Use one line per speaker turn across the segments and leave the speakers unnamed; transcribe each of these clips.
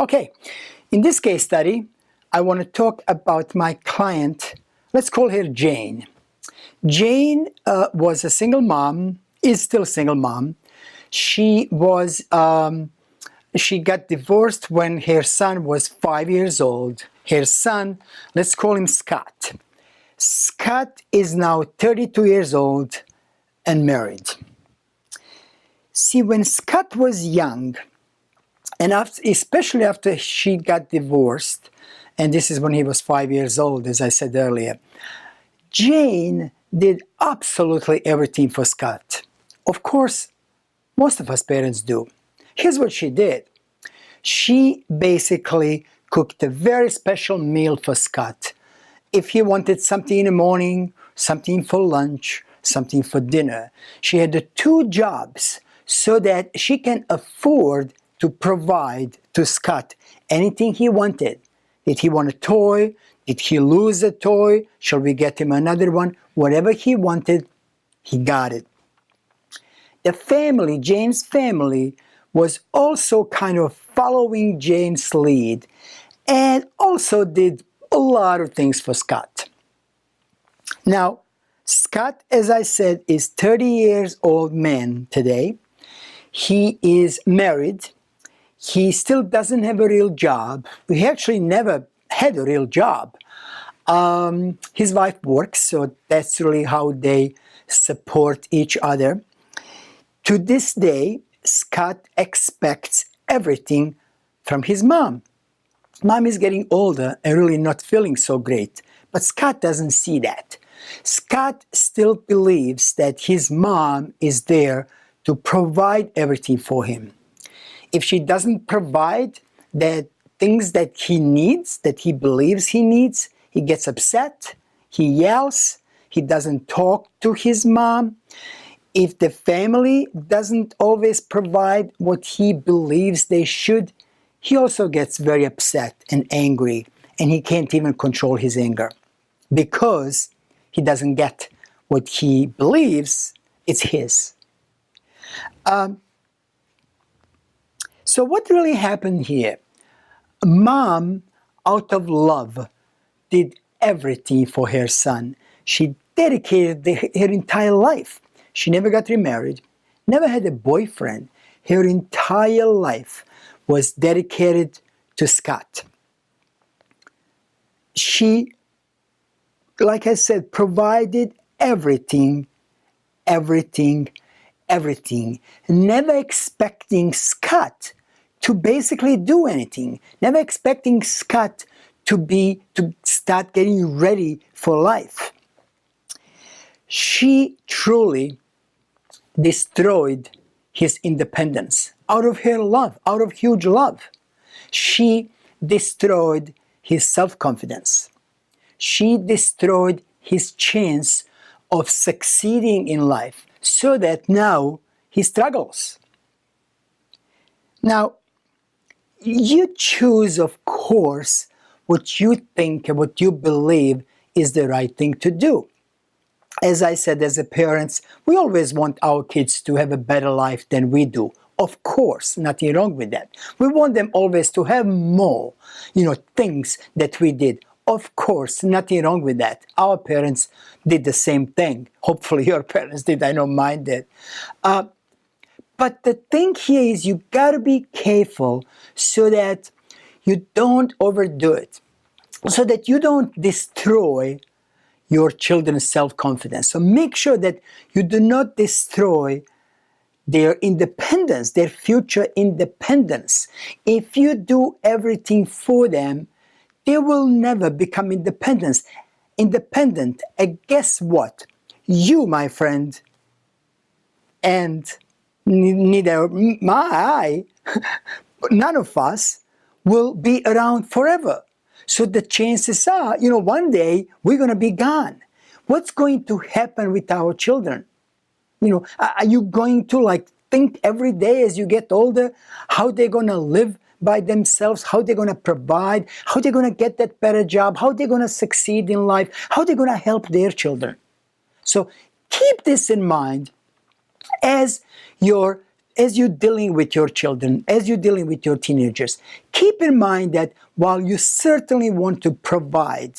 Okay, in this case study, I want to talk about my client. Let's call her Jane. Jane was a single mom, is still a single mom. She got divorced when her son was 5 years old. Her son, let's call him Scott. Scott is now 32 years old and married. See, when Scott was young, and especially after she got divorced, and this is when he was 5 years old, as I said earlier, Jane did absolutely everything for Scott. Of course, most of us parents do. Here's what she did. She basically cooked a very special meal for Scott. If he wanted something in the morning, something for lunch, something for dinner, she had the two jobs so that she can afford to provide to Scott anything he wanted. Did he want a toy? Did he lose a toy? Shall we get him another one? Whatever he wanted, he got it. The family, Jane's family, was also kind of following Jane's lead and also did a lot of things for Scott. Now, Scott, as I said, is 30 years old man today. He is married. He still doesn't have a real job. He actually never had a real job. His wife works, so that's really how they support each other. To this day, Scott expects everything from his mom. Mom is getting older and really not feeling so great, but Scott doesn't see that. Scott still believes that his mom is there to provide everything for him. If she doesn't provide the things that he needs, that he believes he needs, he gets upset, he yells, he doesn't talk to his mom. If the family doesn't always provide what he believes they should, he also gets very upset and angry, and he can't even control his anger because he doesn't get what he believes it's his. So what really happened here? Mom, out of love, did everything for her son. She dedicated her entire life. She never got remarried, never had a boyfriend. Her entire life was dedicated to Scott. She, like I said, provided everything, never expecting Scott to basically do anything, never expecting Scott to start getting ready for life. She truly destroyed his independence out of her love, out of huge love. She destroyed his self-confidence. She destroyed his chance of succeeding in life so that now he struggles. Now, you choose, of course, what you think and what you believe is the right thing to do. As I said, as a parents, we always want our kids to have a better life than we do. Of course, nothing wrong with that. We want them always to have more, things that we did. Of course, nothing wrong with that. Our parents did the same thing. Hopefully your parents did, I don't mind it. But the thing here is you gotta be careful so that you don't overdo it, so that you don't destroy your children's self-confidence. So make sure that you do not destroy their independence, their future independence. If you do everything for them, they will never become independent. And guess what? You, my friend, and neither none of us will be around forever. So the chances are, one day we're going to be gone. What's going to happen with our children? Are you going to think every day as you get older how they're going to live by themselves, how they're going to provide, how they're going to get that better job, how they're going to succeed in life, how they're going to help their children? So keep this in mind as you're as you're dealing with your children, as you're dealing with your teenagers, keep in mind that while you certainly want to provide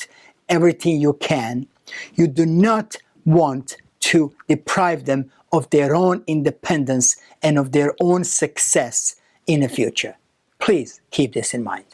everything you can, you do not want to deprive them of their own independence and of their own success in the future. Please keep this in mind.